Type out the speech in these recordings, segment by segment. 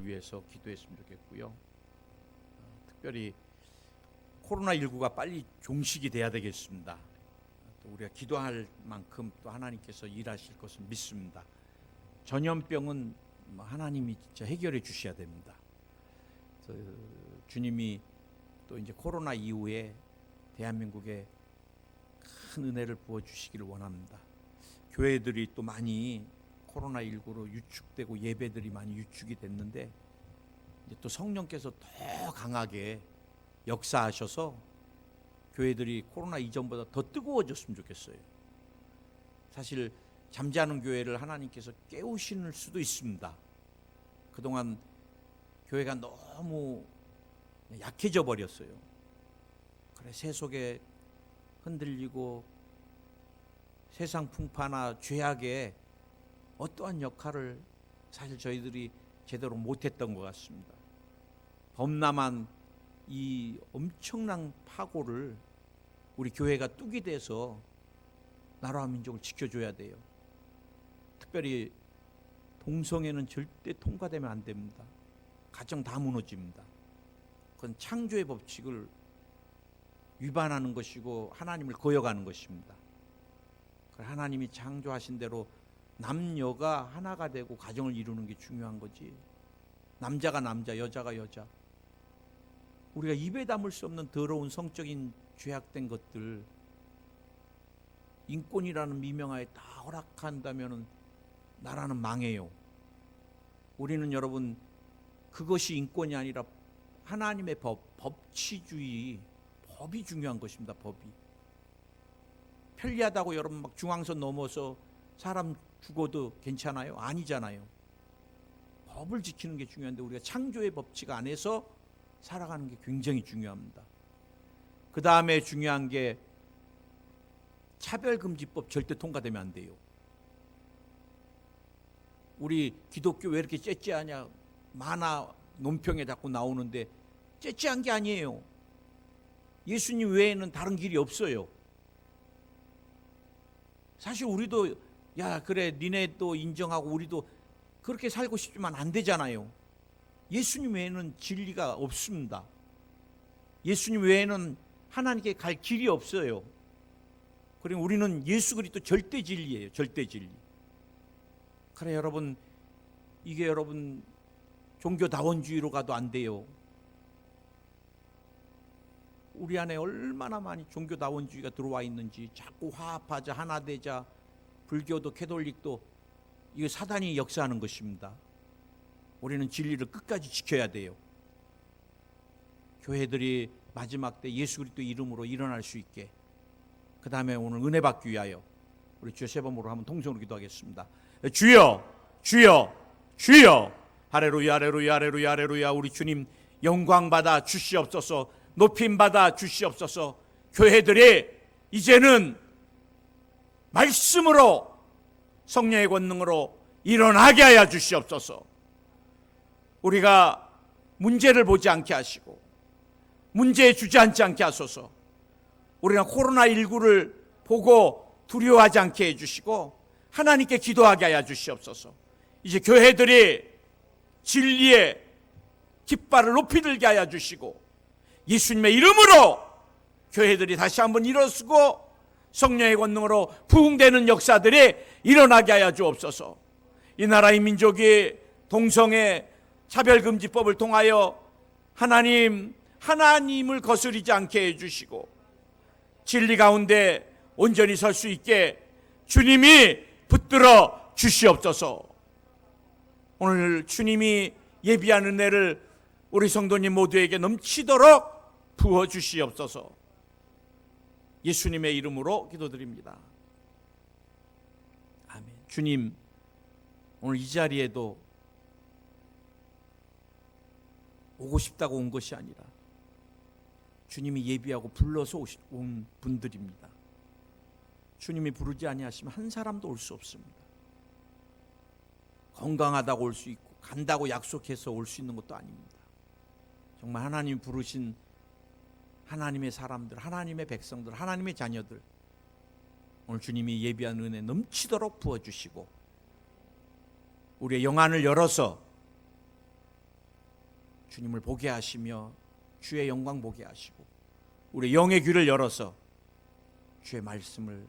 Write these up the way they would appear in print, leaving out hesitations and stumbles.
위해서 기도했으면 좋겠고요. 특별히 코로나19가 빨리 종식이 돼야 되겠습니다. 또 우리가 기도할 만큼 또 하나님께서 일하실 것을 믿습니다. 전염병은 하나님이 진짜 해결해 주셔야 됩니다. 주님이 또 이제 코로나 이후에 대한민국에 큰 은혜를 부어 주시기를 원합니다. 교회들이 또 많이 코로나19로 유축되고 예배들이 많이 유축이 됐는데 이제 또 성령께서 더 강하게 역사하셔서 교회들이 코로나 이전보다 더 뜨거워졌으면 좋겠어요. 사실 잠자는 교회를 하나님께서 깨우실 수도 있습니다. 그동안 교회가 너무 약해져 버렸어요. 그래 세속에 흔들리고 세상 풍파나 죄악에 어떠한 역할을 사실 저희들이 제대로 못했던 것 같습니다. 범람한 이 엄청난 파고를 우리 교회가 뚝이 돼서 나라와 민족을 지켜줘야 돼요. 특별히 동성애는 절대 통과되면 안 됩니다. 가정 다 무너집니다. 그건 창조의 법칙을 위반하는 것이고 하나님을 거역하는 것입니다. 하나님이 창조하신 대로 남녀가 하나가 되고 가정을 이루는 게 중요한 거지. 남자가 남자, 여자가 여자. 우리가 입에 담을 수 없는 더러운 성적인 죄악된 것들 인권이라는 미명하에 다 허락한다면 나라는 망해요. 우리는 여러분 그것이 인권이 아니라 하나님의 법치주의, 법이 중요한 것입니다. 법이 편리하다고 여러분 막 중앙선 넘어서 사람 죽어도 괜찮아요? 아니잖아요. 법을 지키는 게 중요한데 우리가 창조의 법칙 안에서 살아가는 게 굉장히 중요합니다. 그 다음에 중요한 게 차별금지법 절대 통과되면 안 돼요. 우리 기독교 왜 이렇게 째째하냐 만화 논평에 자꾸 나오는데 째째한 게 아니에요. 예수님 외에는 다른 길이 없어요. 사실 우리도 야 그래 니네도 인정하고 우리도 그렇게 살고 싶지만 안 되잖아요. 예수님 외에는 진리가 없습니다. 예수님 외에는 하나님께 갈 길이 없어요. 그리고 우리는 예수 그리스도 절대 진리예요. 절대 진리. 그래 여러분 이게 여러분 종교다원주의로 가도 안 돼요. 우리 안에 얼마나 많이 종교다원주의가 들어와 있는지 자꾸 화합하자 하나 되자 불교도 캐톨릭도 이거 사단이 역사하는 것입니다. 우리는 진리를 끝까지 지켜야 돼요. 교회들이 마지막 때 예수 그리스도 이름으로 일어날 수 있게 그 다음에 오늘 은혜 받기 위하여 우리 주여 세 번으로 한번 통성으로 기도하겠습니다. 주여 주여 주여 할렐루야 할렐루야 할렐루야 할렐루야. 우리 주님 영광 받아 주시옵소서. 높임 받아 주시옵소서. 교회들이 이제는 말씀으로 성령의 권능으로 일어나게 하여 주시옵소서. 우리가 문제를 보지 않게 하시고 문제에 주저앉지 않게 하소서. 우리가 코로나19를 보고 두려워하지 않게 해주시고 하나님께 기도하게 하여 주시옵소서. 이제 교회들이 진리의 깃발을 높이 들게 하여 주시고 예수님의 이름으로 교회들이 다시 한번 일어서고 성령의 권능으로 부흥되는 역사들이 일어나게 하여 주옵소서. 이 나라의 민족이 동성애 차별금지법을 통하여 하나님을 거스르지 않게 해주시고 진리 가운데 온전히 설 수 있게 주님이 붙들어 주시옵소서. 오늘 주님이 예비한 은혜를 우리 성도님 모두에게 넘치도록 부어 주시옵소서. 예수님의 이름으로 기도드립니다. 아멘. 주님, 오늘 이 자리에도 오고 싶다고 온 것이 아니라 주님이 예비하고 불러서 온 분들입니다. 주님이 부르지 아니하시면 한 사람도 올 수 없습니다. 건강하다고 올 수 있고 간다고 약속해서 올 수 있는 것도 아닙니다. 정말 하나님 부르신 하나님의 사람들, 하나님의 백성들, 하나님의 자녀들 오늘 주님이 예비한 은혜 넘치도록 부어주시고 우리의 영안을 열어서 주님을 보게 하시며 주의 영광 보게 하시고 우리 영의 귀를 열어서 주의 말씀을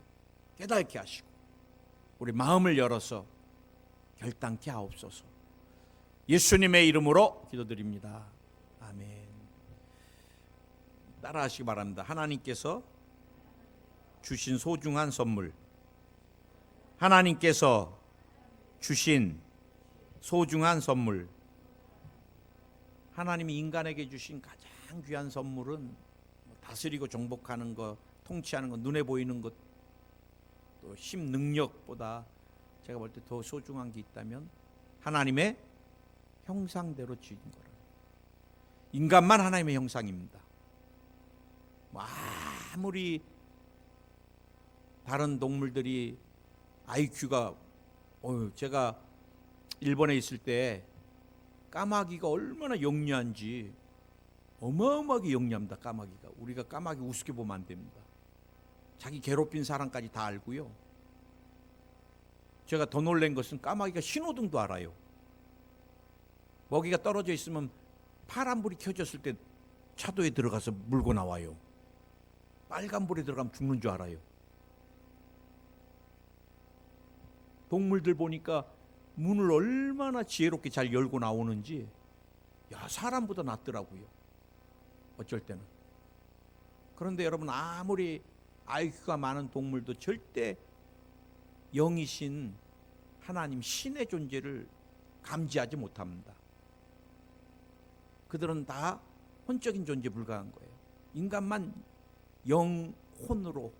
깨닫게 하시고 우리 마음을 열어서 결단케 하옵소서. 예수님의 이름으로 기도드립니다. 아멘. 따라하시기 바랍니다. 하나님께서 주신 소중한 선물, 하나님께서 주신 소중한 선물, 하나님이 인간에게 주신 가장 귀한 선물은 다스리고 정복하는 것, 통치하는 것, 눈에 보이는 것, 또 힘, 능력보다 제가 볼 때 더 소중한 게 있다면 하나님의 형상대로 지은 거라. 인간만 하나님의 형상입니다. 아무리 다른 동물들이 IQ가 제가 일본에 있을 때 까마귀가 얼마나 영리한지 어마어마하게 영리합니다. 까마귀가. 우리가 까마귀 우습게 보면 안 됩니다. 자기 괴롭힌 사람까지 다 알고요. 제가 더 놀란 것은 까마귀가 신호등도 알아요. 먹이가 떨어져 있으면 파란불이 켜졌을 때 차도에 들어가서 물고 나와요. 빨간불에 들어가면 죽는 줄 알아요. 동물들 보니까 문을 얼마나 지혜롭게 잘 열고 나오는지 사람보다 낫더라고요. 어쩔 때는. 그런데 여러분 아무리 IQ가 많은 동물도 절대 영이신 하나님 신의 존재를 감지하지 못합니다. 그들은 다 혼적인 존재에 불과한 거예요. 인간만 영혼으로.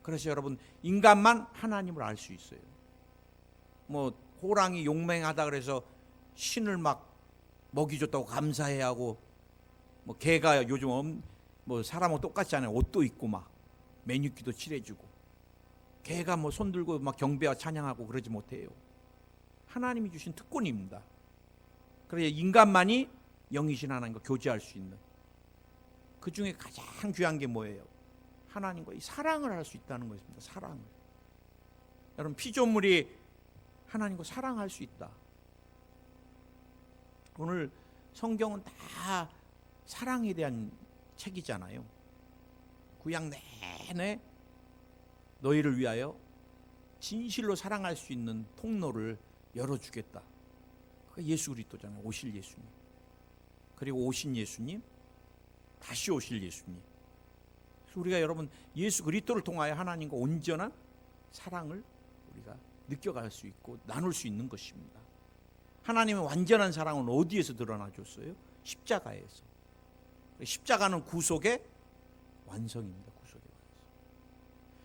그래서 여러분 인간만 하나님을 알 수 있어요. 호랑이 용맹하다 그래서 신을 막 먹이 줬다고 감사해야 하고, 개가 요즘 사람하고 똑같지 않아요. 옷도 입고 막 매니큐도 칠해주고, 개가 손 들고 막 경배와 찬양하고 그러지 못해요. 하나님이 주신 특권입니다. 그래서 인간만이 영이신 하나님과 교제할 수 있는, 그 중에 가장 귀한 게 뭐예요? 하나님과 이 사랑을 할 수 있다는 것입니다. 사랑을. 여러분 피조물이 하나님과 사랑할 수 있다. 오늘 성경은 다 사랑에 대한 책이잖아요. 구약 내내 너희를 위하여 진실로 사랑할 수 있는 통로를 열어주겠다. 그게 예수 그리스도잖아요. 오실 예수님. 그리고 오신 예수님, 다시 오실 예수님. 그래서 우리가 여러분 예수 그리스도를 통하여 하나님과 온전한 사랑을 우리가 느껴갈 수 있고 나눌 수 있는 것입니다. 하나님의 완전한 사랑은 어디에서 드러나줬어요? 십자가에서. 십자가는 구속의 완성입니다. 구속의 완성.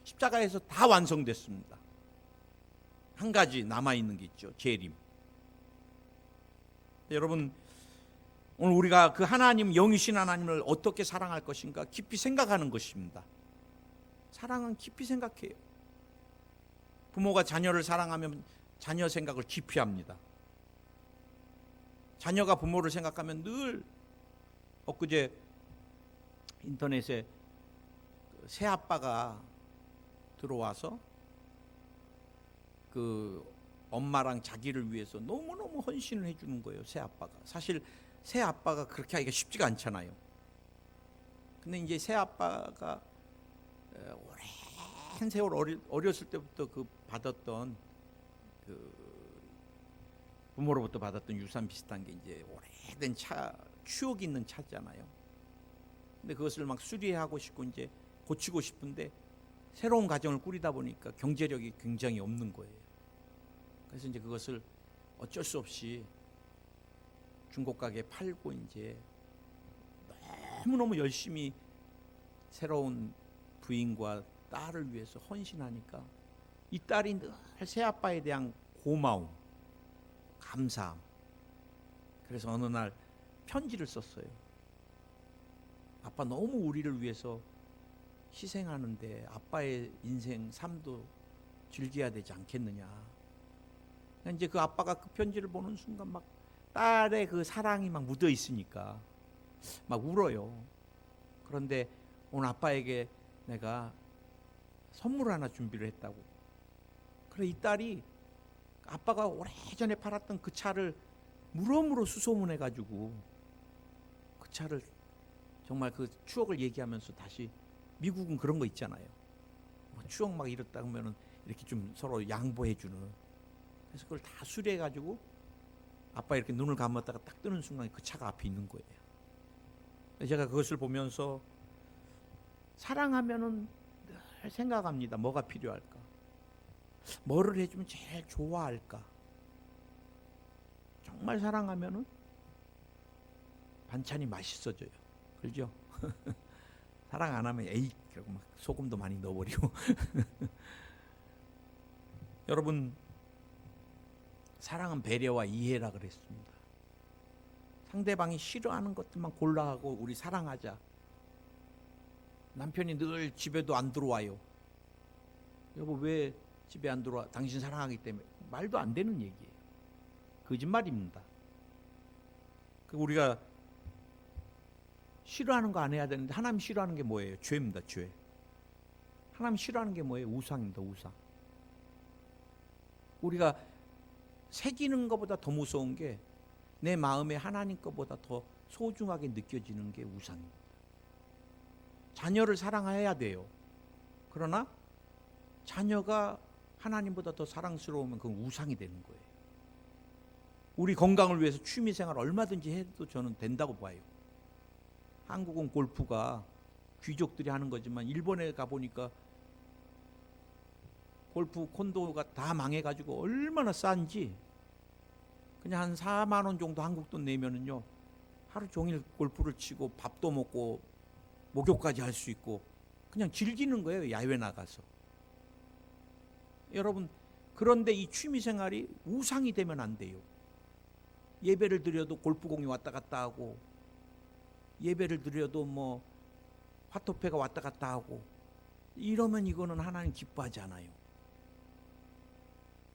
십자가에서 다 완성됐습니다. 한 가지 남아있는 게 있죠. 재림. 여러분 오늘 우리가 그 하나님, 영이신 하나님을 어떻게 사랑할 것인가 깊이 생각하는 것입니다. 사랑은 깊이 생각해요. 부모가 자녀를 사랑하면 자녀 생각을 깊이 합니다. 자녀가 부모를 생각하면 늘, 엊그제 인터넷에 새아빠가 들어와서 그 엄마랑 자기를 위해서 너무너무 헌신을 해주는 거예요. 새아빠가. 사실 새아빠가 그렇게 하기가 쉽지가 않잖아요. 근데 이제 새아빠가 오랜 세월 어렸을 때부터 그 받았던 그 부모로부터 받았던 유산 비슷한 게 이제 오래된 추억이 있는 차잖아요. 근데 그것을 막 수리하고 싶고 이제 고치고 싶은데 새로운 가정을 꾸리다 보니까 경제력이 굉장히 없는 거예요. 그래서 이제 그것을 어쩔 수 없이 중고 가게에 팔고 이제 너무너무 열심히 새로운 부인과 딸을 위해서 헌신하니까 이 딸이 늘 새아빠에 대한 고마움, 감사함. 그래서 어느 날 편지를 썼어요. 아빠 너무 우리를 위해서 희생하는데 아빠의 인생 삶도 즐겨야 되지 않겠느냐. 이제 그 아빠가 그 편지를 보는 순간 막 딸의 그 사랑이 막 묻어 있으니까 막 울어요. 그런데 오늘 아빠에게 내가 선물 하나 준비를 했다고. 그래 이 딸이 아빠가 오래전에 팔았던 그 차를 무럼으로 수소문해 가지고 그 차를 정말 그 추억을 얘기하면서 다시 미국은 그런 거 있잖아요. 뭐 추억 막 이렇다 하면은 이렇게 좀 서로 양보해 주는. 그래서 그걸 다 수리해 가지고 아빠 이렇게 눈을 감았다가 딱 뜨는 순간 그 차가 앞에 있는 거예요. 제가 그것을 보면서 사랑하면은 늘 생각합니다. 뭐가 필요할까? 뭐를 해주면 제일 좋아할까? 정말 사랑하면은 반찬이 맛있어져요. 그렇죠? 사랑 안 하면 에이 그러고 막 소금도 많이 넣어버리고. 여러분, 사랑은 배려와 이해라 그랬습니다. 상대방이 싫어하는 것들만 골라하고 우리 사랑하자. 남편이 늘 집에도 안 들어와요. 여보 왜 집에 안 들어와? 당신 사랑하기 때문에. 말도 안 되는 얘기예요. 거짓말입니다. 우리가 싫어하는 거 안 해야 되는데 하나님 싫어하는 게 뭐예요? 죄입니다. 죄. 하나님 싫어하는 게 뭐예요? 우상입니다. 우상. 우리가 새기는 것보다 더 무서운 게 내 마음에 하나님 것보다 더 소중하게 느껴지는 게 우상입니다. 자녀를 사랑해야 돼요. 그러나 자녀가 하나님보다 더 사랑스러우면 그건 우상이 되는 거예요. 우리 건강을 위해서 취미생활 얼마든지 해도 저는 된다고 봐요. 한국은 골프가 귀족들이 하는 거지만 일본에 가보니까 골프 콘도가 다 망해가지고 얼마나 싼지 그냥 한 4만 원 정도 한국 돈 내면은요 하루 종일 골프를 치고 밥도 먹고 목욕까지 할 수 있고 그냥 즐기는 거예요. 야외 나가서. 여러분, 그런데 이 취미생활이 우상이 되면 안 돼요. 예배를 드려도 골프공이 왔다 갔다 하고 예배를 드려도 뭐 화토패가 왔다 갔다 하고 이러면 이거는 하나님 기뻐하지 않아요.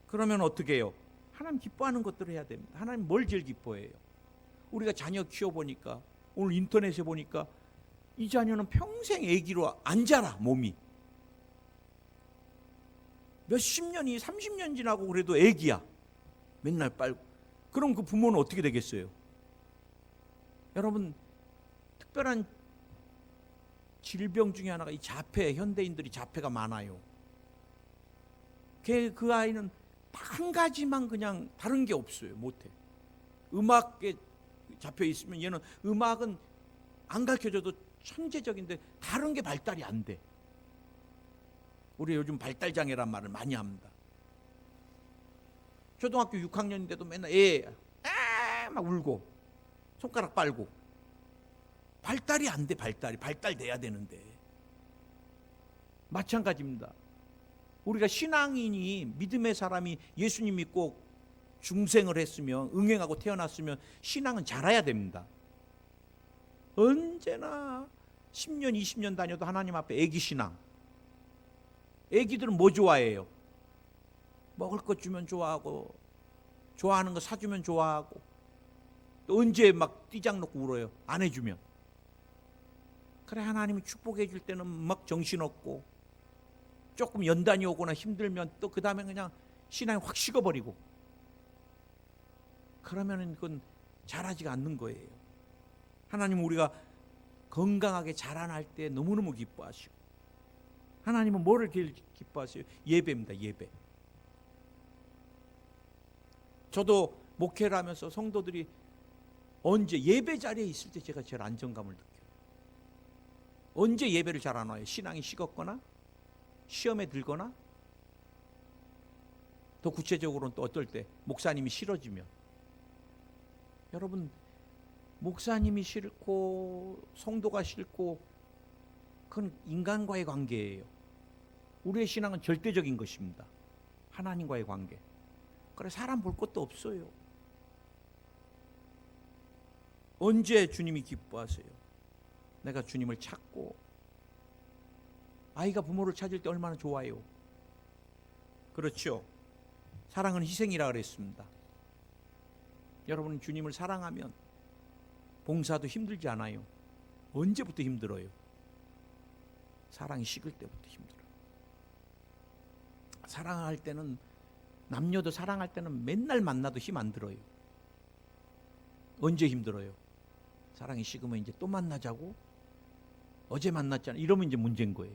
그러면 어떻게 해요? 하나님 기뻐하는 것들을 해야 됩니다. 하나님 뭘 제일 기뻐해요? 우리가 자녀 키워보니까 오늘 인터넷에 보니까 이 자녀는 평생 애기로 안 자라. 몸이 몇십 년이 30년 지나고 그래도 애기야. 맨날 빨고. 그럼 그 부모는 어떻게 되겠어요? 여러분, 특별한 질병 중에 하나가 이 자폐, 현대인들이 자폐가 많아요. 그 아이는 딱 한 가지만 그냥 다른 게 없어요. 못해. 음악에 잡혀 있으면 얘는 음악은 안 가르쳐줘도 천재적인데 다른 게 발달이 안 돼. 우리 요즘 발달장애란 말을 많이 합니다. 초등학교 6학년인데도 맨날 막 울고 손가락 빨고 발달이 안 돼. 발달돼야 되는데. 마찬가지입니다. 우리가 신앙인이 믿음의 사람이 예수님 믿고 중생을 했으면 응행하고 태어났으면 신앙은 자라야 됩니다. 언제나 10년 20년 다녀도 하나님 앞에 애기 신앙. 애기들은 뭐 좋아해요? 먹을 것 주면 좋아하고 좋아하는 거 사주면 좋아하고 또 언제 막 띠장 놓고 울어요? 안 해주면. 그래, 하나님이 축복해 줄 때는 막 정신없고 조금 연단이 오거나 힘들면 또 그 다음에 그냥 신앙이 확 식어버리고 그러면은 그건 자라지가 않는 거예요. 하나님은 우리가 건강하게 자라날 때 너무너무 기뻐하시고 하나님은 뭐를 기뻐하세요? 예배입니다. 예배. 저도 목회를 하면서 성도들이 언제 예배 자리에 있을 때 제가 제일 안정감을 느껴요. 언제 예배를 잘 안 와요? 신앙이 식었거나 시험에 들거나 더 구체적으로는 또 어떨 때 목사님이 싫어지면. 여러분, 목사님이 싫고 성도가 싫고 그건 인간과의 관계예요. 우리의 신앙은 절대적인 것입니다. 하나님과의 관계. 그래, 사람 볼 것도 없어요. 언제 주님이 기뻐하세요? 내가 주님을 찾고. 아이가 부모를 찾을 때 얼마나 좋아요. 그렇죠. 사랑은 희생이라 그랬습니다. 여러분, 주님을 사랑하면 봉사도 힘들지 않아요. 언제부터 힘들어요? 사랑이 식을 때부터 힘들어요. 사랑할 때는, 남녀도 사랑할 때는 맨날 만나도 힘 안 들어요. 언제 힘들어요? 사랑이 식으면 이제 또 만나자고? 어제 만났잖아. 이러면 이제 문제인 거예요.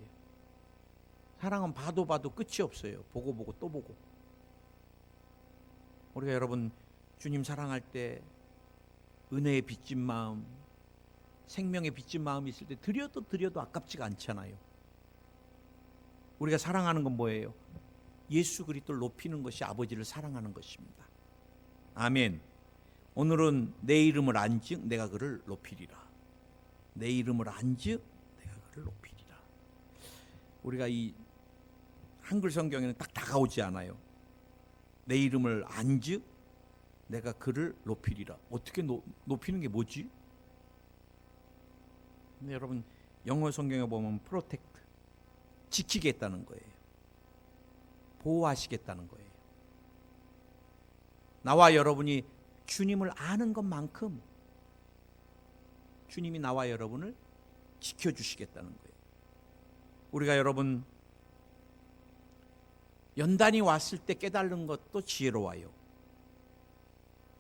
사랑은 봐도 봐도 끝이 없어요. 보고 보고 또 보고. 우리가 여러분 주님 사랑할 때 은혜에 빚진 마음, 생명에 빚진 마음이 있을 때 드려도 아깝지가 않잖아요. 우리가 사랑하는 건 뭐예요? 예수 그리스도를 높이는 것이 아버지를 사랑하는 것입니다. 아멘. 오늘은 내 이름을 안즉 내가 그를 높이리라. 내 이름을 안즉 내가 그를 높이리라. 우리가 이 한글 성경에는 딱 다가오지 않아요. 내 이름을 안즉 내가 그를 높이리라. 어떻게 높이는 게 뭐지? 근데 여러분 영어 성경에 보면 프로텍트, 지키겠다는 거예요. 보호하시겠다는 거예요. 나와 여러분이 주님을 아는 것만큼 주님이 나와 여러분을 지켜주시겠다는 거예요. 우리가 여러분 연단이 왔을 때 깨달은 것도 지혜로워요.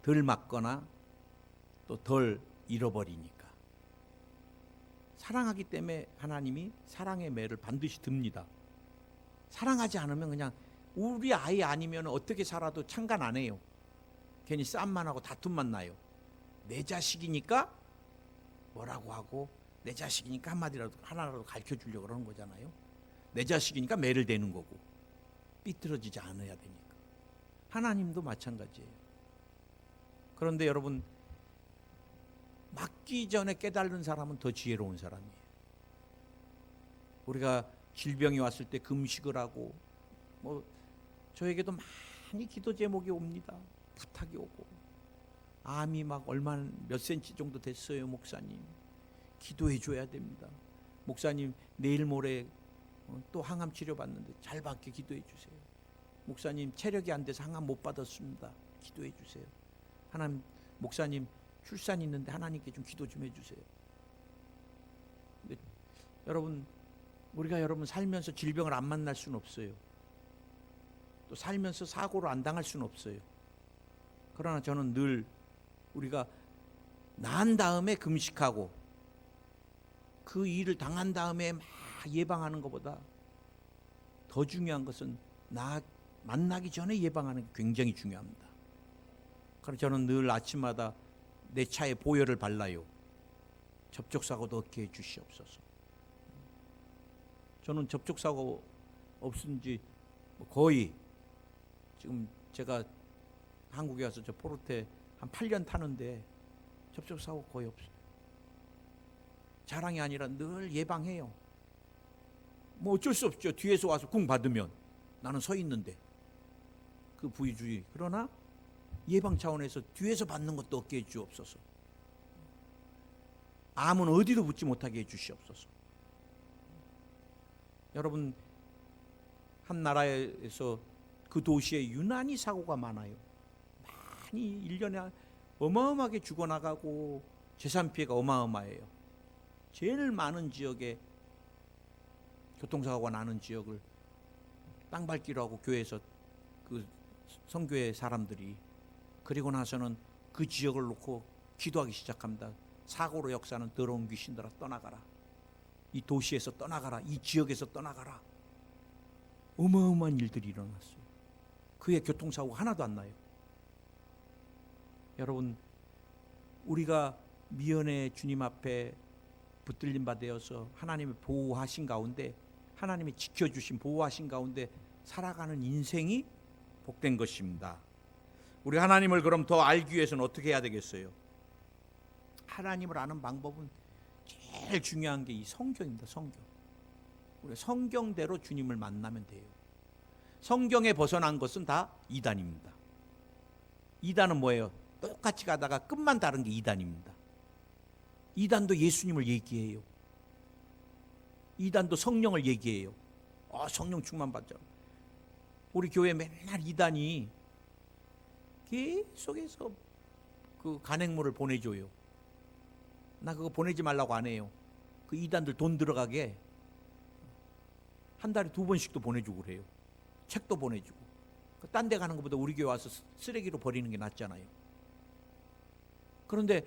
덜 맞거나 또 덜 잃어버리니까. 사랑하기 때문에 하나님이 사랑의 매를 반드시 듭니다. 사랑하지 않으면 그냥 우리 아이 아니면 어떻게 살아도 상관 안 해요. 괜히 싸움만 하고 다툼만 나요. 내 자식이니까 뭐라고 하고 내 자식이니까 한마디라도 하나라도 가르쳐 주려고 그러는 거잖아요. 내 자식이니까 매를 대는 거고 삐뚤어지지 않아야 되니까. 하나님도 마찬가지예요. 그런데 여러분 맞기 전에 깨달은 사람은 더 지혜로운 사람이에요. 우리가 질병이 왔을 때 금식을 하고 뭐 저에게도 많이 기도 제목이 옵니다. 부탁이 오고 암이 막 얼마 몇 센치 정도 됐어요. 목사님 기도해 줘야 됩니다. 목사님 내일 모레 또 항암 치료 받는데 잘 받게 기도해 주세요. 목사님 체력이 안 돼서 항암 못 받았습니다. 기도해 주세요. 하나님 목사님 출산 있는데 하나님께 좀 기도 좀 해주세요. 여러분 우리가 여러분 살면서 질병을 안 만날 수는 없어요. 또 살면서 사고를 안 당할 수는 없어요. 그러나 저는 늘 우리가 난 다음에 금식하고 그 일을 당한 다음에 막 예방하는 것보다 더 중요한 것은 나 만나기 전에 예방하는 게 굉장히 중요합니다. 그래서 저는 늘 아침마다 내 차에 보혈을 발라요. 접촉사고도 없게 해 주시옵소서. 저는 접촉사고 없은 지 거의 지금 제가 한국에 와서 저 포르테 한 8년 타는데 접촉사고 거의 없어요. 자랑이 아니라 늘 예방해요. 뭐 어쩔 수 없죠. 뒤에서 와서 궁 받으면 나는 서 있는데 그 부위주의. 그러나 예방 차원에서 뒤에서 받는 것도 없게 해주옵소서. 암은 어디도 붙지 못하게 해주시옵소서. 여러분 한 나라에서 그 도시에 유난히 사고가 많아요. 많이 1년에 어마어마하게 죽어나가고 재산 피해가 어마어마해요. 제일 많은 지역에 교통사고가 나는 지역을 땅 밟기로 하고 교회에서 그 선교회 사람들이 그리고 나서는 그 지역을 놓고 기도하기 시작합니다. 사고로 역사는 더러운 귀신들아 떠나가라. 이 도시에서 떠나가라. 이 지역에서 떠나가라. 어마어마한 일들이 일어났어요. 그의 교통사고가 하나도 안 나요. 여러분 우리가 미연의 주님 앞에 붙들림 받아서 하나님의 보호하신 가운데 하나님이 지켜주신 보호하신 가운데 살아가는 인생이 복된 것입니다. 우리 하나님을 그럼 더 알기 위해서는 어떻게 해야 되겠어요? 하나님을 아는 방법은 제일 중요한 게 이 성경입니다. 성경. 우리 성경대로 주님을 만나면 돼요. 성경에 벗어난 것은 다 이단입니다. 이단은 뭐예요? 똑같이 가다가 끝만 다른 게 이단입니다. 이단도 예수님을 얘기해요. 이단도 성령을 얘기해요. 성령 충만 받자. 우리 교회 맨날 이단이 계속해서 그 간행물을 보내줘요. 나 그거 보내지 말라고 안 해요. 그 이단들 돈 들어가게 한 달에 2번씩도 보내주고 그래요. 책도 보내주고. 딴 데 가는 것보다 우리 교회 와서 쓰레기로 버리는 게 낫잖아요. 그런데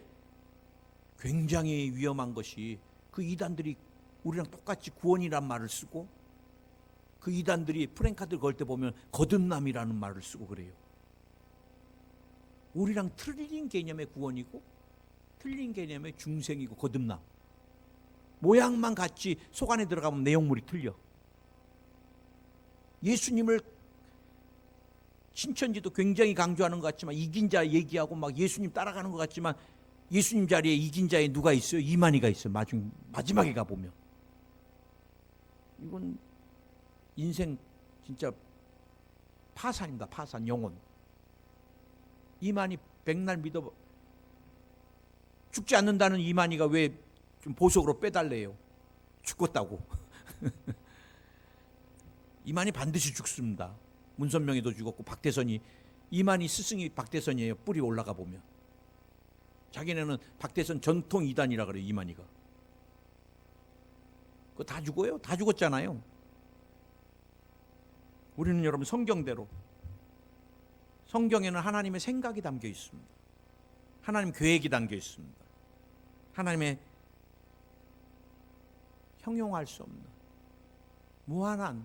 굉장히 위험한 것이 그 이단들이 우리랑 똑같이 구원이란 말을 쓰고 그 이단들이 프랭카드 걸 때 보면 거듭남이라는 말을 쓰고 그래요. 우리랑 틀린 개념의 구원이고 틀린 개념의 중생이고 거듭남. 모양만 같이 속 안에 들어가면 내용물이 틀려. 예수님을 신천지도 굉장히 강조하는 것 같지만 이긴 자 얘기하고 막 예수님 따라가는 것 같지만 예수님 자리에 이긴 자에 누가 있어요? 이만희가 있어요. 마지막에 가보면. 이건 인생 진짜 파산입니다. 파산, 영혼. 이만희 백날 믿어 죽지 않는다는 이만희가 왜 좀 보석으로 빼달래요? 죽었다고. 이만희 반드시 죽습니다. 문선명이도 죽었고 박대선이 이만희 스승이 박대선이에요. 뿌리 올라가 보면. 자기네는 박대선 전통 이단이라 그래요. 이만희가. 그거 다 죽어요? 다 죽었잖아요. 우리는 여러분 성경대로 성경에는 하나님의 생각이 담겨 있습니다. 하나님 계획이 담겨 있습니다. 하나님의 형용할 수 없는 무한한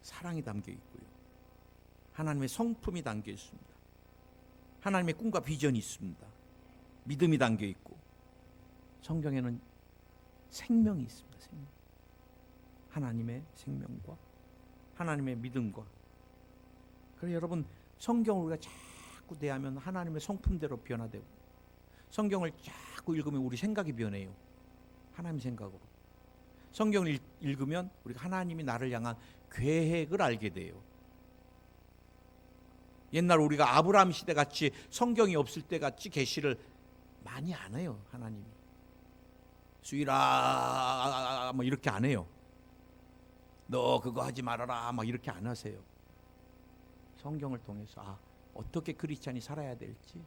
사랑이 담겨 있고요. 하나님의 성품이 담겨 있습니다. 하나님의 꿈과 비전이 있습니다. 믿음이 담겨 있고 성경에는 생명이 있습니다. 생명. 하나님의 생명과 하나님의 믿음과. 그래서 여러분 성경을 우리가 자꾸 대하면 하나님의 성품대로 변화되고 성경을 자꾸 읽으면 우리 생각이 변해요. 하나님 생각으로. 성경을 읽으면 우리가 하나님이 나를 향한 계획을 알게 돼요. 옛날 우리가 아브라함 시대 같이 성경이 없을 때 같이 계시를 많이 안 해요. 하나님이 수일아 뭐 이렇게 안 해요. 너 그거 하지 말아라 막 이렇게 안 하세요. 성경을 통해서 어떻게 크리스찬이 살아야 될지,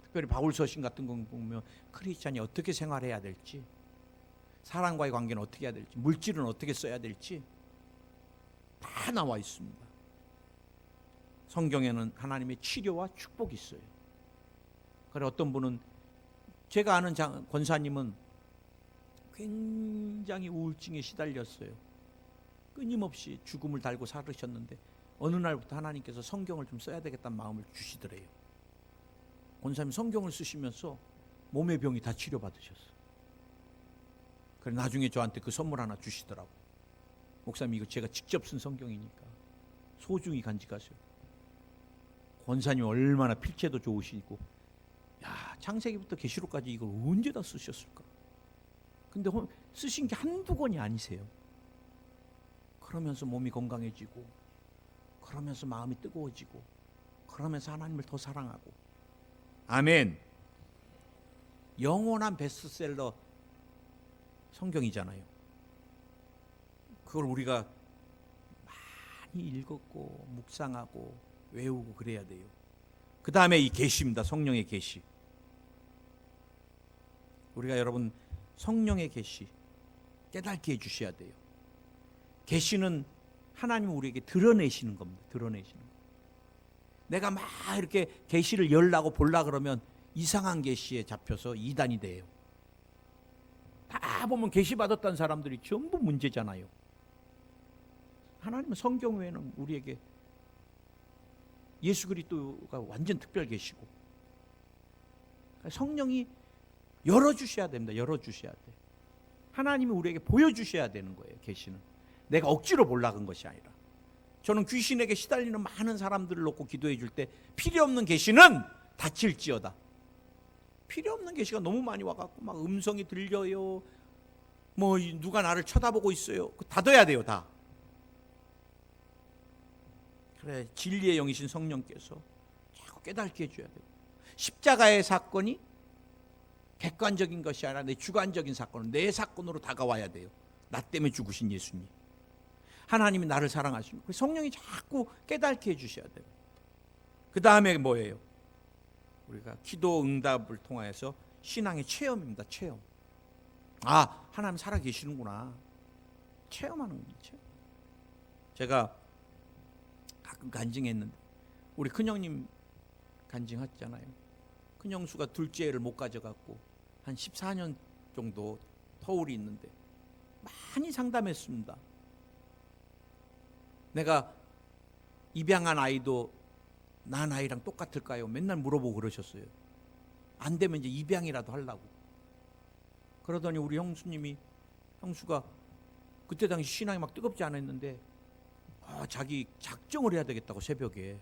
특별히 바울 서신 같은 거 보면 크리스찬이 어떻게 생활해야 될지, 사람과의 관계는 어떻게 해야 될지, 물질은 어떻게 써야 될지 다 나와 있습니다. 성경에는 하나님의 치료와 축복이 있어요. 그래 어떤 분은 제가 아는 권사님은 굉장히 우울증에 시달렸어요. 끊임없이 죽음을 달고 살으셨는데 어느 날부터 하나님께서 성경을 좀 써야 되겠다는 마음을 주시더래요. 권사님 성경을 쓰시면서 몸의 병이 다 치료받으셨어요. 그래 나중에 저한테 그 선물 하나 주시더라고. 목사님 이거 제가 직접 쓴 성경이니까 소중히 간직하세요. 권사님 얼마나 필체도 좋으시고 창세기부터 계시록까지 이걸 언제 다 쓰셨을까? 근데 쓰신 게 한두 권이 아니세요. 그러면서 몸이 건강해지고 그러면서 마음이 뜨거워지고 그러면서 하나님을 더 사랑하고. 아멘. 영원한 베스트셀러 성경이잖아요. 그걸 우리가 많이 읽었고 묵상하고 외우고 그래야 돼요. 그 다음에 이 계시입니다. 성령의 계시. 우리가 여러분 성령의 계시 깨닫게 해주셔야 돼요. 계시는 하나님이 우리에게 드러내시는 겁니다. 드러내시는 거. 내가 막 이렇게 계시를 열라고 볼라 그러면 이상한 계시에 잡혀서 이단이 돼요. 다 보면 계시 받았다는 사람들이 전부 문제잖아요. 하나님은 성경 외에는 우리에게 예수 그리스도가 완전 특별 계시고 성령이 열어주셔야 됩니다. 열어주셔야 돼. 하나님이 우리에게 보여주셔야 되는 거예요. 계시는 내가 억지로 보려고 한 것이 아니라. 저는 귀신에게 시달리는 많은 사람들을 놓고 기도해 줄 때 필요 없는 계시는 다칠지어다. 필요 없는 계시가 너무 많이 와갖고 막 음성이 들려요. 뭐 누가 나를 쳐다보고 있어요. 닫아야 돼요. 다. 그래 진리의 영이신 성령께서 자꾸 깨닫게 해줘야 돼요. 십자가의 사건이 객관적인 것이 아니라 내 주관적인 사건은 내 사건으로 다가와야 돼요. 나 때문에 죽으신 예수님. 하나님이 나를 사랑하시고 성령이 자꾸 깨닫게 해주셔야 돼요. 그 다음에 뭐예요? 우리가 기도 응답을 통하여서 신앙의 체험입니다. 체험. 하나님 살아계시는구나. 체험하는 겁니다. 체험. 제가 가끔 간증했는데 우리 큰형님 간증하잖아요. 큰형수가 둘째 애를 못 가져갔고 한 14년 정도 터울이 있는데 많이 상담했습니다. 내가 입양한 아이도 난 아이랑 똑같을까요? 맨날 물어보고 그러셨어요. 안 되면 이제 입양이라도 하려고. 그러더니 우리 형수가 그때 당시 신앙이 막 뜨겁지 않았는데 자기 작정을 해야 되겠다고 새벽에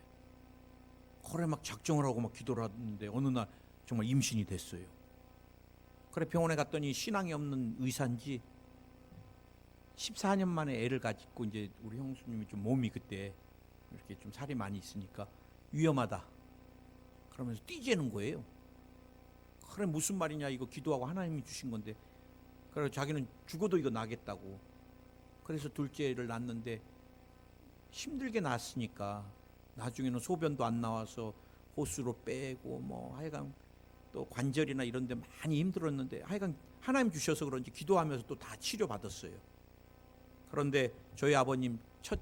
그래 막 작정을 하고 막 기도를 하는데 어느 날 정말 임신이 됐어요. 그래 병원에 갔더니 신앙이 없는 의사인지 14년 만에 애를 가지고 이제 우리 형수님이 좀 몸이 그때 이렇게 좀 살이 많이 있으니까 위험하다 그러면서 뛰재는 거예요. 그래 무슨 말이냐, 이거 기도하고 하나님이 주신 건데. 그래서 자기는 죽어도 이거 나겠다고. 그래서 둘째를 낳았는데 힘들게 낳았으니까 나중에는 소변도 안 나와서 호수로 빼고 뭐 하여간 또 관절이나 이런 데 많이 힘들었는데 하여간 하나님 주셔서 그런지 기도하면서 또 다 치료받았어요. 그런데 저희 아버님 첫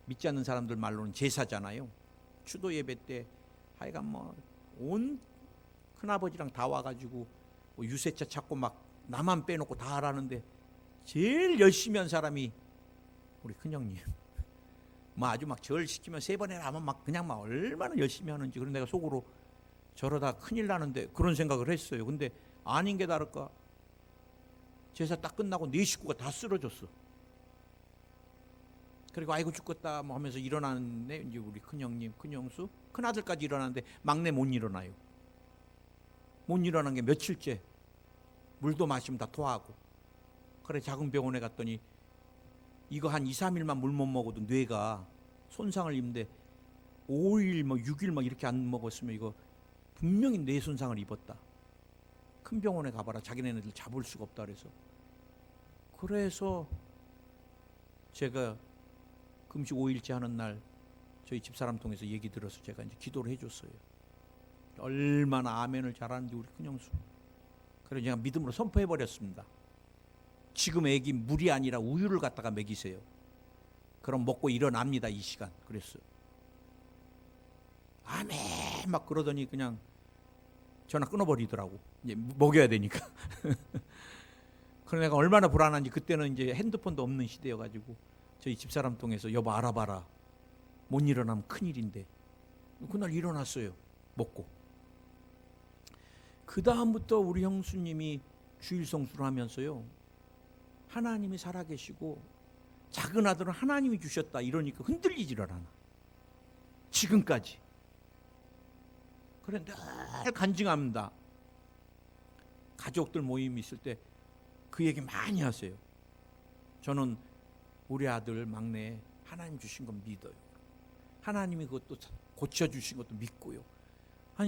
믿지 않는 사람들 말로는 제사잖아요. 추도 예배 때 하여간 뭐 온 큰아버지랑 다 와가지고 뭐 유세차 찾고 막 나만 빼놓고 다 하라는데 제일 열심히 한 사람이 우리 큰형님. 뭐 아주 막 절 시키면 3번 해라 하면 막 그냥 막 얼마나 열심히 하는지. 그런 내가 속으로 저러다 큰일 나는데 그런 생각을 했어요. 근데 아닌 게 다를까 제사 딱 끝나고 4식구가 다 쓰러졌어. 그리고 아이고 죽겠다 뭐 하면서 일어나는데 이제 우리 큰형님, 큰형수, 큰아들까지 일어나는데 막내 못 일어나요. 못 일어난 게 며칠째. 물도 마시면 다 토하고. 그래 작은 병원에 갔더니 이거 한 2, 3일만 물 못 먹어도 뇌가 손상을 입는데 5일 뭐 6일 막 이렇게 안 먹었으면 이거 분명히 뇌 손상을 입었다. 큰 병원에 가봐라. 자기네들 잡을 수가 없다 그래서. 그래서 제가 금식 5일째 하는 날 저희 집사람 통해서 얘기 들어서 제가 이제 기도를 해줬어요. 얼마나 아멘을 잘하는지 우리 큰형수. 그래서 제가 믿음으로 선포해버렸습니다. 지금 애기 물이 아니라 우유를 갖다가 먹이세요. 그럼 먹고 일어납니다 이 시간. 그랬어요. 아멘 막 그러더니 그냥 전화 끊어버리더라고. 이제 먹여야 되니까. 그래서 내가 얼마나 불안한지. 그때는 이제 핸드폰도 없는 시대여가지고 저희 집사람 통해서 여보 알아봐라. 못 일어나면 큰일인데. 그날 일어났어요. 먹고. 그 다음부터 우리 형수님이 주일 성수를 하면서요. 하나님이 살아계시고 작은 아들은 하나님이 주셨다 이러니까 흔들리지를 않아. 지금까지. 그래 늘 간증합니다. 가족들 모임 있을 때 그 얘기 많이 하세요. 저는 우리 아들 막내 하나님 주신 건 믿어요. 하나님이 그것도 고쳐주신 것도 믿고요. 한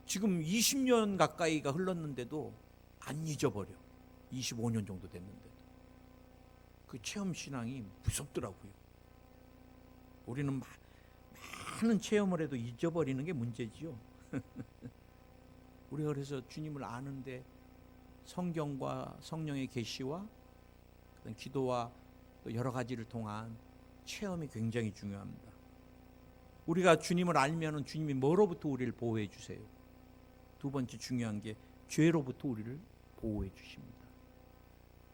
지금 20년 가까이가 흘렀는데도 안 잊어버려. 25년 정도 됐는데도. 그 체험신앙이 무섭더라고요. 우리는 많은 체험을 해도 잊어버리는 게 문제지요. 우리가 그래서 주님을 아는데 성경과 성령의 계시와 기도와 또 여러 가지를 통한 체험이 굉장히 중요합니다. 우리가 주님을 알면은 주님이 뭐로부터 우리를 보호해 주세요. 두 번째 중요한 게 죄로부터 우리를 보호해 주십니다.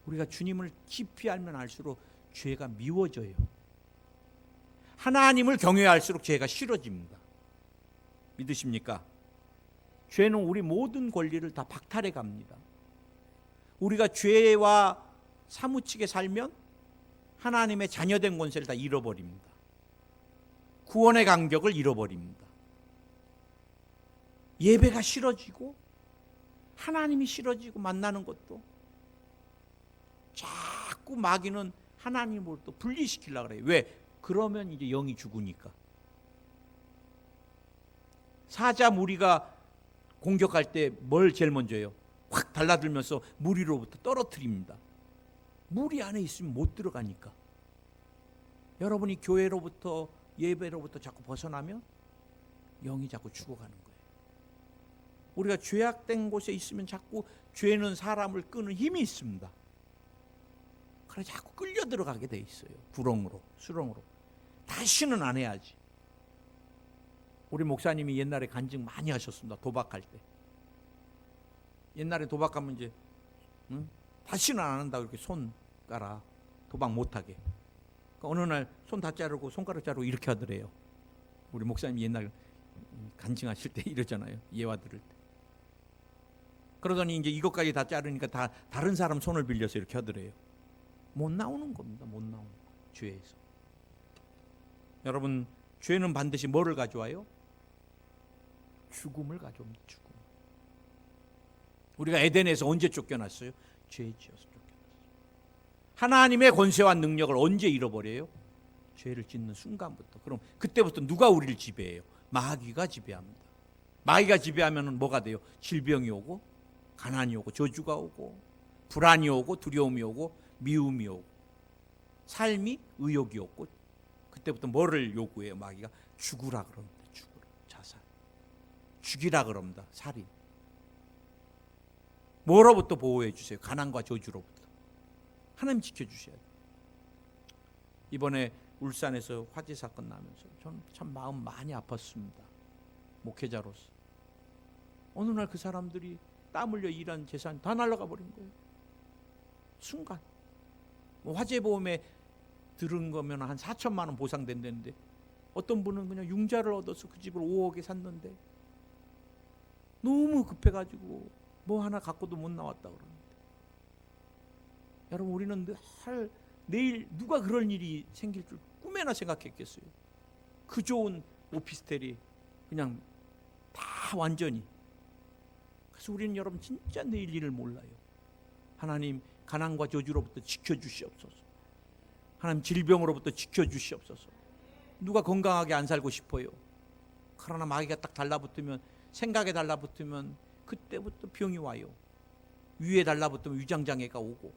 우리가 주님을 깊이 알면 알수록 죄가 미워져요. 하나님을 경외할수록 죄가 싫어집니다. 믿으십니까? 죄는 우리 모든 권리를 다 박탈해 갑니다. 우리가 죄와 사무치게 살면 하나님의 자녀된 권세를 다 잃어버립니다. 구원의 간격을 잃어버립니다. 예배가 싫어지고 하나님이 싫어지고 만나는 것도 자꾸 마귀는 하나님으로부터 분리시키려고 그래요. 왜? 그러면 이제 영이 죽으니까. 사자 무리가 공격할 때 뭘 제일 먼저 해요? 확 달라들면서 무리로부터 떨어뜨립니다. 무리 안에 있으면 못 들어가니까. 여러분이 교회로부터 예배로부터 자꾸 벗어나면 영이 자꾸 죽어가는 거예요. 우리가 죄악된 곳에 있으면 자꾸 죄는 사람을 끄는 힘이 있습니다. 그래서 자꾸 끌려 들어가게 돼 있어요. 부렁으로, 수렁으로. 다시는 안 해야지. 우리 목사님이 옛날에 간증 많이 하셨습니다. 도박할 때. 옛날에 도박하면 이제 다시는 안 한다고 이렇게 손 깔아. 도박 못하게. 그러니까 어느 날 손 다 자르고 손가락 자르고 이렇게 하더래요. 우리 목사님 옛날 간증하실 때 이러잖아요. 예화 들을 때. 그러더니 이제 이것까지 다 자르니까 다 다른 사람 손을 빌려서 이렇게 하더래요. 못 나오는 겁니다. 못 나오는 거. 죄에서. 여러분, 죄는 반드시 뭐를 가져와요? 죽음을 가져옵니다. 죽음. 우리가 에덴에서 언제 쫓겨났어요? 죄 지어서 쫓겨났어요. 하나님의 권세와 능력을 언제 잃어버려요? 죄를 짓는 순간부터. 그럼 그때부터 누가 우리를 지배해요? 마귀가 지배합니다. 마귀가 지배하면 뭐가 돼요? 질병이 오고 가난이 오고 저주가 오고 불안이 오고 두려움이 오고 미움이 오고 삶이 의욕이 없고 그때부터 뭐를 요구해요? 마귀가 죽으라 그럽니다. 죽으라. 자살. 죽이라 그럽니다. 살인. 뭐로부터 보호해 주세요? 가난과 저주로부터. 하나님 지켜주셔야 돼요. 이번에 울산에서 화재 사건 나면서 저는 참 마음 많이 아팠습니다. 목회자로서. 어느 날 그 사람들이 땀 흘려 일한 재산이 다 날아가 버린 거예요. 순간. 화재 보험에 들은 거면 한 4천만 원 보상된다는데 어떤 분은 그냥 융자를 얻어서 그 집을 5억에 샀는데 너무 급해가지고 뭐 하나 갖고도 못 나왔다 그러는데, 여러분 우리는 늘 내일 누가 그런 일이 생길 줄 꿈에나 생각했겠어요. 그 좋은 오피스텔이 그냥 다 완전히. 그래서 우리는 여러분 진짜 내일 일을 몰라요. 하나님 가난과 저주로부터 지켜주시옵소서. 하나님 질병으로부터 지켜주시옵소서. 누가 건강하게 안 살고 싶어요. 그러나 마귀가 딱 달라붙으면, 생각에 달라붙으면 그때부터 병이 와요. 위에 달라붙으면 위장장애가 오고,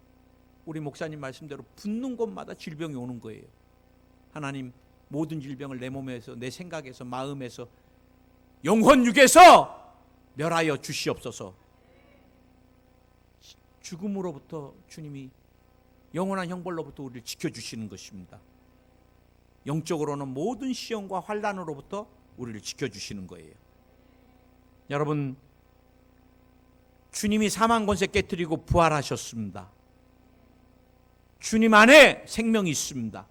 우리 목사님 말씀대로 붙는 곳마다 질병이 오는 거예요. 하나님 모든 질병을 내 몸에서, 내 생각에서, 마음에서, 영혼육에서 멸하여 주시옵소서. 죽음으로부터 주님이, 영원한 형벌로부터 우리를 지켜주시는 것입니다. 영적으로는 모든 시험과 환난으로부터 우리를 지켜주시는 거예요. 여러분, 주님이 사망 권세 깨뜨리고 부활하셨습니다. 주님 안에 생명이 있습니다.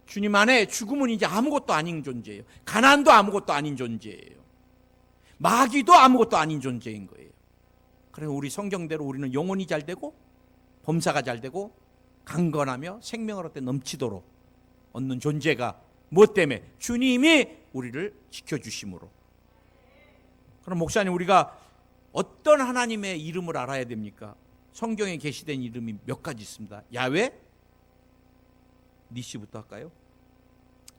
주님 안에 죽음은 이제 아무것도 아닌 존재예요. 가난도 아무것도 아닌 존재예요. 마귀도 아무것도 아닌 존재인 거예요. 그래서 우리 성경대로 우리는 영혼이 잘 되고 범사가 잘 되고 강건하며 생명을 얻되 넘치도록 얻는 존재가 무엇 때문에? 주님이 우리를 지켜주심으로. 그럼 목사님, 우리가 어떤 하나님의 이름을 알아야 됩니까? 성경에 게시된 이름이 몇 가지 있습니다. 야훼, 니시부터 할까요?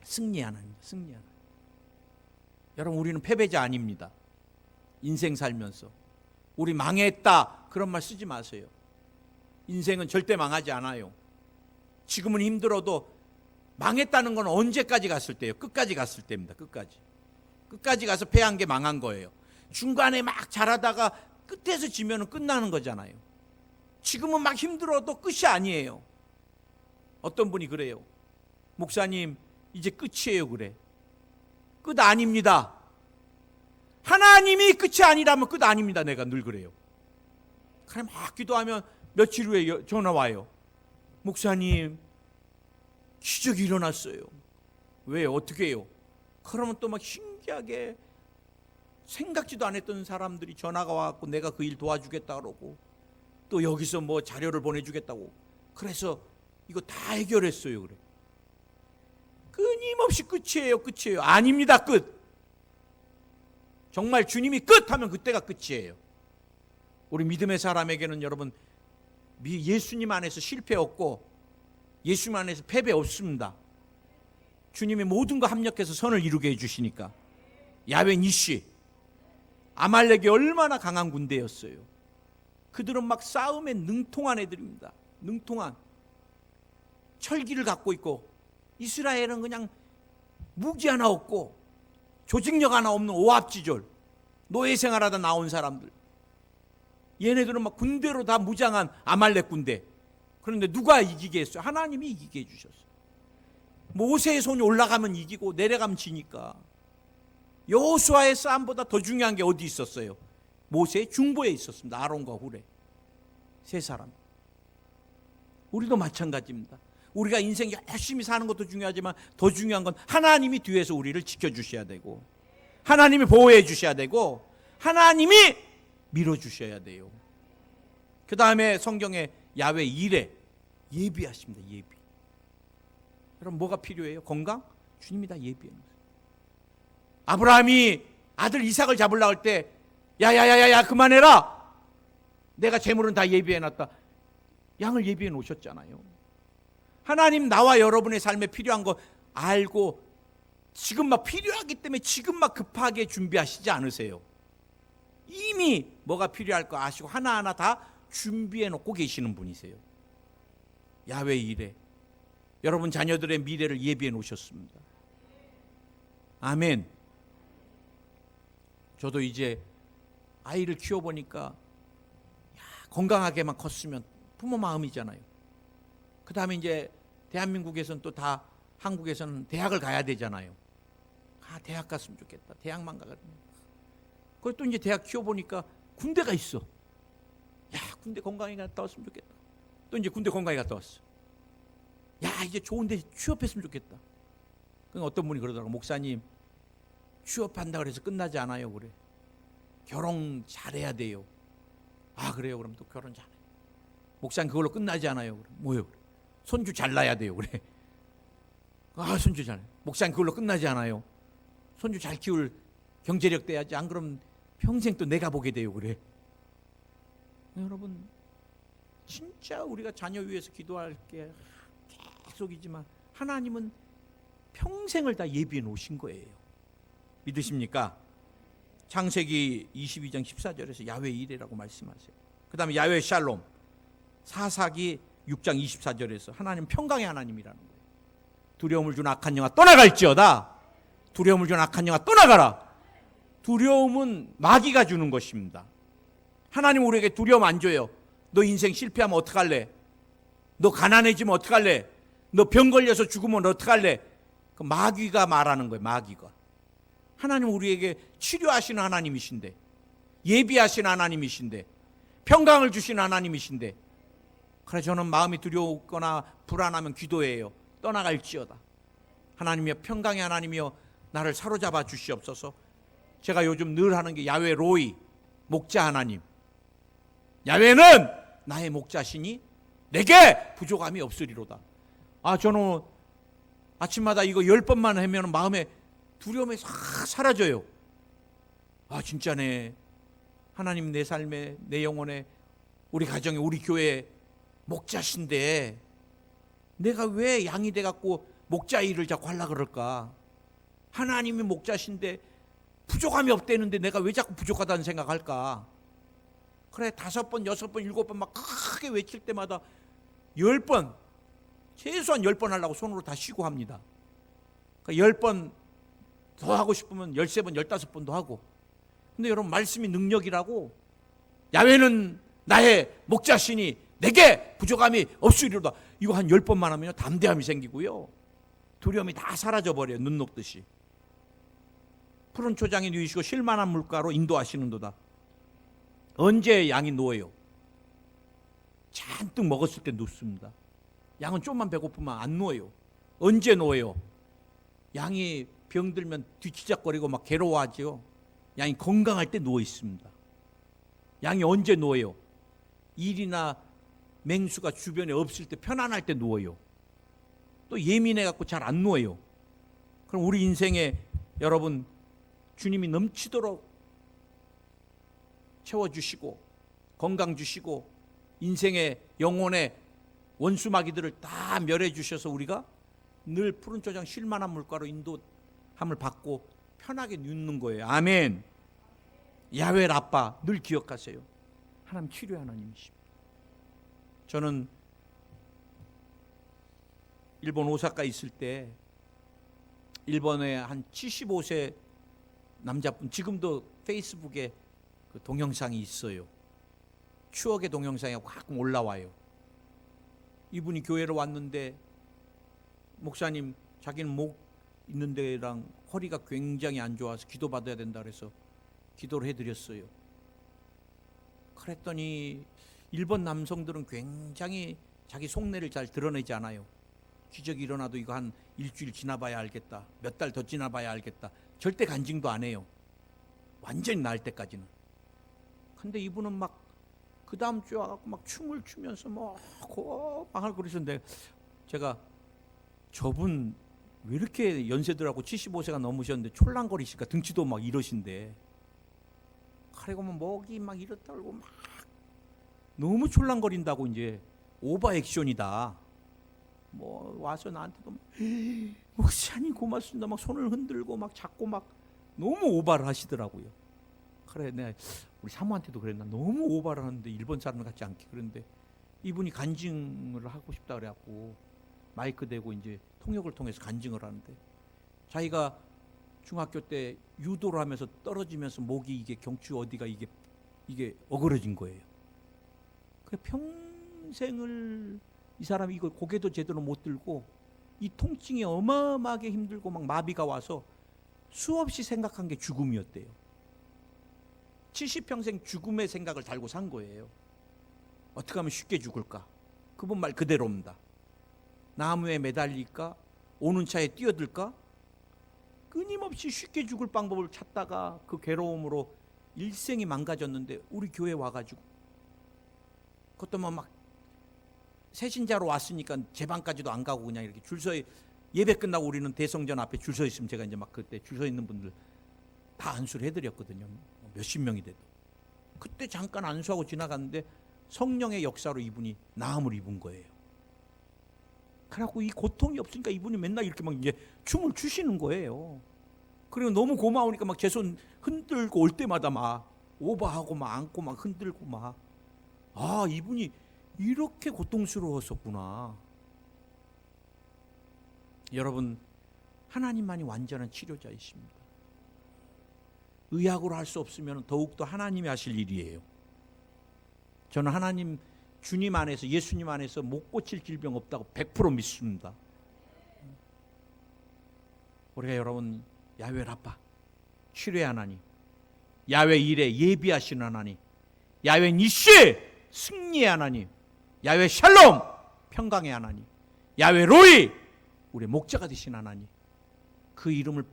승리하나님, 승리하나님. 여러분, 우리는 패배자 아닙니다. 인생 살면서 우리 망했다 그런 말 쓰지 마세요. 인생은 절대 망하지 않아요. 지금은 힘들어도 망했다는 건 언제까지 갔을 때예요? 끝까지 갔을 때입니다. 끝까지 가서 패한 게 망한 거예요. 중간에 막 잘하다가 끝에서 지면 끝나는 거잖아요. 지금은 막 힘들어도 끝이 아니에요. 어떤 분이 그래요. 목사님, 이제 끝이에요. 그래. 끝 아닙니다. 하나님이 끝이 아니라면 끝 아닙니다. 내가 늘 그래요. 그냥 막 기도하면 며칠 후에 전화 와요. 목사님, 기적이 일어났어요. 왜? 어떻게 해요? 그러면 또 막 신기하게 생각지도 않았던 사람들이 전화가 와갖고 내가 그 일 도와주겠다 그러고, 또 여기서 뭐 자료를 보내주겠다고. 그래서 이거 다 해결했어요. 그래. 끊임없이 끝이에요. 끝이에요. 아닙니다. 끝. 정말 주님이 끝 하면 그때가 끝이에요. 우리 믿음의 사람에게는 여러분, 예수님 안에서 실패 없고 예수님 안에서 패배 없습니다. 주님이 모든 거 합력해서 선을 이루게 해주시니까. 야훼 니시, 아말렉이 얼마나 강한 군대였어요. 그들은 막 싸움에 능통한 애들입니다. 능통한. 철기를 갖고 있고, 이스라엘은 그냥 무기 하나 없고 조직력 하나 없는 오합지졸, 노예 생활하다 나온 사람들. 얘네들은 막 군대로 다 무장한 아말렉 군대. 그런데 누가 이기게 했어요? 하나님이 이기게 해주셨어요. 모세의 손이 올라가면 이기고 내려가면 지니까. 여호수아의 싸움보다 더 중요한 게 어디 있었어요? 모세의 중보에 있었습니다. 아론과 훌의 세 사람. 우리도 마찬가지입니다. 우리가 인생 열심히 사는 것도 중요하지만 더 중요한 건 하나님이 뒤에서 우리를 지켜주셔야 되고, 하나님이 보호해 주셔야 되고, 하나님이 밀어주셔야 돼요. 그 다음에 성경에 야훼 이레, 예비하십니다. 예비. 여러분 뭐가 필요해요? 건강? 주님이 다 예비해 놓으세요. 아브라함이 아들 이삭을 잡으려고 할 때 야야야야야 그만해라, 내가 재물은 다 예비해 놨다. 양을 예비해 놓으셨잖아요. 하나님 나와 여러분의 삶에 필요한 거 알고 지금 막 필요하기 때문에 지금 막 급하게 준비하시지 않으세요. 이미 뭐가 필요할 거 아시고 하나하나 다 준비해 놓고 계시는 분이세요. 야훼 이레, 여러분 자녀들의 미래를 예비해 놓으셨습니다. 아멘. 저도 이제 아이를 키워보니까 건강하게만 컸으면 부모 마음이잖아요. 그 다음에 이제 대한민국에서는 또 다, 한국에서는 대학을 가야 되잖아요. 대학 갔으면 좋겠다. 대학만 가거든요. 그리고 또 이제 대학 키워보니까 군대가 있어. 군대 건강히 갔다 왔으면 좋겠다. 또 이제 군대 건강히 갔다 왔어. 이제 좋은 데 취업했으면 좋겠다. 그러니까 어떤 분이 그러더라고. 목사님, 취업한다 그래서 끝나지 않아요. 그래. 결혼 잘해야 돼요. 그래요. 그럼 또 결혼 잘해. 목사님 그걸로 끝나지 않아요. 그래. 뭐요? 그래. 손주 잘 낳아야 돼요. 그래. 손주 잘. 목사님 그걸로 끝나지 않아요. 손주 잘 키울 경제력 돼야지. 안 그러면 평생 또 내가 보게 돼요. 그래. 여러분 진짜 우리가 자녀 위해서 기도할 게 계속이지만 하나님은 평생을 다 예비해 놓으신 거예요. 믿으십니까? 창세기 22장 14절에서 야훼 이레라고 말씀하세요. 그 다음에 야훼 샬롬, 사사기 6장 24절에서 하나님 평강의 하나님이라는 거예요. 두려움을 준 악한 영아 떠나갈지어다. 두려움을 준 악한 영아 떠나가라. 두려움은 마귀가 주는 것입니다. 하나님 우리에게 두려움 안 줘요. 너 인생 실패하면 어떡할래? 너 가난해지면 어떡할래? 너 병 걸려서 죽으면 어떡할래? 그 마귀가 말하는 거예요. 마귀가. 하나님 우리에게 치료하시는 하나님이신데, 예비하시는 하나님이신데, 평강을 주시는 하나님이신데, 그래서 저는 마음이 두려웠거나 불안하면 기도해요. 떠나갈지어다. 하나님이여, 평강의 하나님이여, 나를 사로잡아 주시옵소서. 제가 요즘 늘 하는 게 야훼 로이, 목자 하나님. 야훼는 나의 목자시니 내게 부족함이 없으리로다. 저는 아침마다 이거 10번만 하면 마음에 두려움이 싹 사라져요. 진짜네. 하나님 내 삶에, 내 영혼에, 우리 가정에, 우리 교회에 목자신데 내가 왜 양이 돼갖고 목자 일을 자꾸 하려고 그럴까? 하나님이 목자신데 부족함이 없다는데 내가 왜 자꾸 부족하다는 생각할까? 그래 5번, 6번, 7번 막 크게 외칠 때마다 10번, 최소한 10번 하려고 손으로 다 쉬고 합니다. 그러니까 10번 더 하고 싶으면 13번, 15번도 하고. 근데 여러분 말씀이 능력이라고. 야훼는 나의 목자시니 내게 부족함이 없으리로다. 이거 한 10번만 하면 담대함이 생기고요. 두려움이 다 사라져버려요. 눈 녹듯이. 푸른 초장에 누이시고 쉴만한 물가로 인도하시는도다. 언제 양이 누워요? 잔뜩 먹었을 때 눕습니다. 양은 좀만 배고프면 안 누워요. 언제 누워요? 양이 병들면 뒤치작거리고 막 괴로워하죠. 양이 건강할 때 누워 있습니다. 양이 언제 누워요? 일이나 맹수가 주변에 없을 때, 편안할 때 누워요. 또 예민해갖고 잘 안 누워요. 그럼 우리 인생에 여러분 주님이 넘치도록 채워주시고 건강 주시고 인생의 영혼의 원수마귀들을 다 멸해 주셔서 우리가 늘 푸른 초장 쉴만한 물가로 인도함을 받고 편하게 눕는 거예요. 아멘. 야훼 라파 늘 기억하세요. 하나님 치료의 하나님이십니다. 저는 일본 오사카에 있을 때 일본의 한 75세 남자분, 지금도 페이스북에 그 동영상이 있어요. 추억의 동영상이 가끔 올라와요. 이분이 교회로 왔는데 목사님 자기는 목 있는 데랑 허리가 굉장히 안 좋아서 기도받아야 된다 그래서 기도를 해드렸어요. 그랬더니 일본 남성들은 굉장히 자기 속내를 잘 드러내지 않아요. 기적이 일어나도 이거 한 일주일 지나봐야 알겠다, 몇 달 더 지나봐야 알겠다, 절대 간증도 안 해요. 완전히 나을 때까지는. 근데 이분은 막 그 다음 주에 와갖고 막 춤을 추면서 막 그러시는데, 제가 저분 왜 이렇게 연세들하고 75세가 넘으셨는데 촐랑거리시니까 등치도 막 이러신데, 그리고 뭐 목이 막 이렇다고 막 너무 촐랑거린다고 이제 오버 액션이다. 뭐 와서 나한테도 목사님 고맙습니다 막 손을 흔들고 막 잡고 막 너무 오바를 하시더라고요. 그래, 내가 우리 사모한테도 그랬나, 너무 오바를 하는데 일본 사람 같지 않게. 그런데 이분이 간증을 하고 싶다 그래갖고 마이크 대고 이제 통역을 통해서 간증을 하는데, 자기가 중학교 때 유도를 하면서 떨어지면서 목이 이게 경추 어디가 이게 어그러진 거예요. 그래, 평생을 이 사람이 이걸 고개도 제대로 못 들고 이 통증이 어마어마하게 힘들고 막 마비가 와서 수없이 생각한 게 죽음이었대요. 70평생 죽음의 생각을 달고 산 거예요. 어떻게 하면 쉽게 죽을까? 그분 말 그대로입니다. 나무에 매달릴까? 오는 차에 뛰어들까? 끊임없이 쉽게 죽을 방법을 찾다가 그 괴로움으로 일생이 망가졌는데, 우리 교회 와가지고 그것도 막 새신자로 왔으니까 제 방까지도 안 가고 그냥 이렇게 줄 서, 예배 끝나고 우리는 대성전 앞에 줄 서 있으면 제가 이제 막 그때 줄 서 있는 분들 다 안수를 해드렸거든요. 몇십 명이 돼도. 그때 잠깐 안수하고 지나갔는데 성령의 역사로 이분이 나음을 입은 거예요. 그래갖고 이 고통이 없으니까 이분이 맨날 이렇게 막 이제 춤을 추시는 거예요. 그리고 너무 고마우니까 막 제 손 흔들고 올 때마다 막 오버하고 막 안고 막 흔들고 막, 아, 이분이 이렇게 고통스러웠었구나. 여러분, 하나님만이 완전한 치료자이십니다. 의학으로 할 수 없으면 더욱더 하나님이 하실 일이에요. 저는 하나님, 주님 안에서, 예수님 안에서 못 고칠 질병 없다고 100% 믿습니다. 우리가 여러분, 야훼 라파, 치료의 하나님, 야훼 일에 예비하시는 하나님, 야훼 니시, 승리의 하나님, 야훼 샬롬, 평강의 하나님, 야훼 로이, 우리의 목자가 되신 하나님, 그 이름을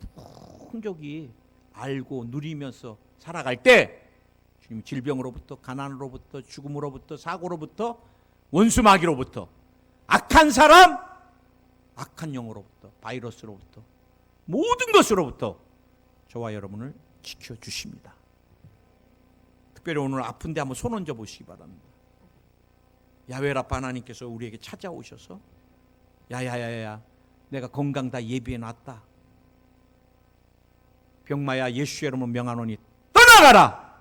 풍족히 알고 누리면서 살아갈 때 주님, 질병으로부터, 가난으로부터, 죽음으로부터, 사고로부터, 원수 마귀로부터, 악한 사람, 악한 영으로부터, 바이러스로부터, 모든 것으로부터 저와 여러분을 지켜주십니다. 특별히 오늘 아픈데 한번 손 얹어 보시기 바랍니다. 야훼 라파 하나님께서 우리에게 찾아오셔서, 야야야야, 내가 건강 다 예비해 놨다. 병마야, 예수의 이름으로 명하노니 떠나가라.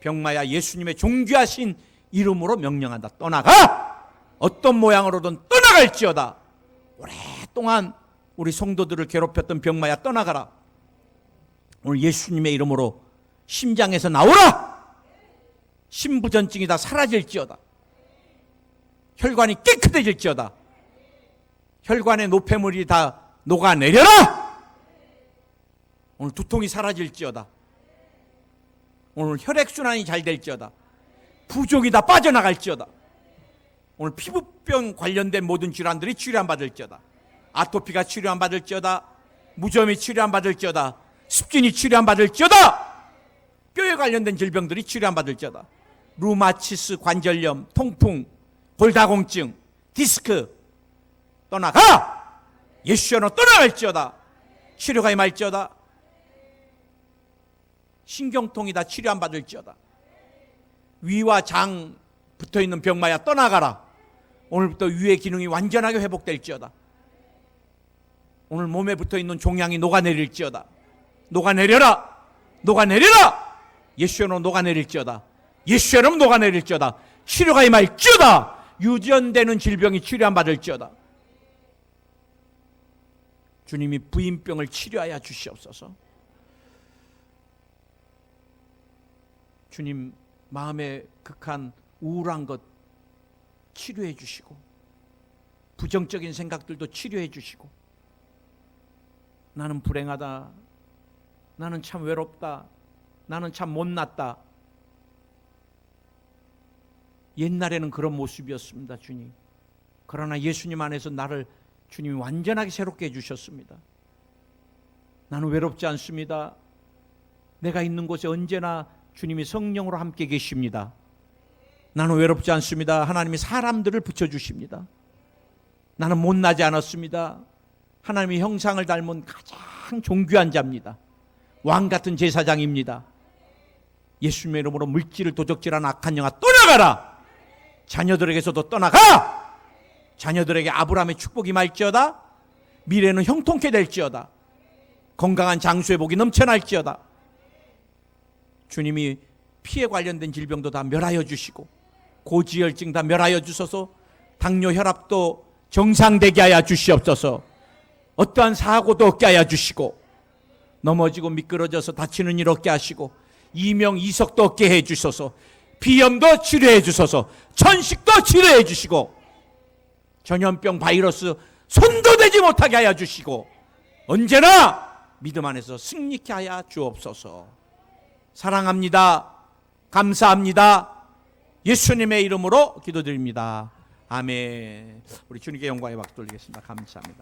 병마야, 예수님의 존귀하신 이름으로 명령한다. 떠나가. 어떤 모양으로든 떠나갈지어다. 오랫동안 우리 성도들을 괴롭혔던 병마야, 떠나가라. 오늘 예수님의 이름으로 심장에서 나오라. 심부전증이 다 사라질지어다. 혈관이 깨끗해질지어다. 혈관의 노폐물이 다 녹아내려라. 오늘 두통이 사라질지어다. 오늘 혈액순환이 잘 될지어다. 부종이 다 빠져나갈지어다. 오늘 피부병 관련된 모든 질환들이 치료 안 받을지어다. 아토피가 치료 안 받을지어다. 무좀이 치료 안 받을지어다. 습진이 치료 안 받을지어다. 뼈에 관련된 질병들이 치료 안 받을지어다. 루마티스, 관절염, 통풍, 골다공증, 디스크 떠나가. 예수여 떠나갈지어다. 치료가 임할지어다. 신경통이 다 치료 안 받을지어다. 위와 장 붙어있는 병마야, 떠나가라. 오늘부터 위의 기능이 완전하게 회복될지어다. 오늘 몸에 붙어있는 종양이 녹아내릴지어다. 녹아내려라. 녹아내려라. 예수여로 녹아내릴지어다. 예수여로 녹아내릴지어다. 치료가 임할지어다. 유전되는 질병이 치료 안 받을지어다. 주님이 부인병을 치료하여 주시옵소서. 주님, 마음에 극한 우울한 것 치료해 주시고, 부정적인 생각들도 치료해 주시고, 나는 불행하다. 나는 참 외롭다. 나는 참 못났다. 옛날에는 그런 모습이었습니다, 주님. 그러나 예수님 안에서 나를 주님이 완전하게 새롭게 해주셨습니다. 나는 외롭지 않습니다. 내가 있는 곳에 언제나 주님이 성령으로 함께 계십니다. 나는 외롭지 않습니다. 하나님이 사람들을 붙여주십니다. 나는 못나지 않았습니다. 하나님의 형상을 닮은 가장 존귀한 자입니다. 왕 같은 제사장입니다. 예수님의 이름으로 물질을 도적질하는 악한 영아 떠나가라. 자녀들에게서도 떠나가. 자녀들에게 아브라함의 축복이 말지어다. 미래는 형통케 될지어다. 건강한 장수의 복이 넘쳐날지어다. 주님이 피에 관련된 질병도 다 멸하여 주시고 고지혈증 다 멸하여 주소서. 당뇨 혈압도 정상되게 하여 주시옵소서. 어떠한 사고도 없게 하여 주시고 넘어지고 미끄러져서 다치는 일 없게 하시고 이명 이석도 없게 해 주소서. 비염도 치료해 주소서. 천식도 치료해 주시고 전염병 바이러스 손도 대지 못하게 하여 주시고 언제나 믿음 안에서 승리케 하여 주옵소서. 사랑합니다. 감사합니다. 예수님의 이름으로 기도드립니다. 아멘. 우리 주님께 영광의 박수 돌리겠습니다. 감사합니다.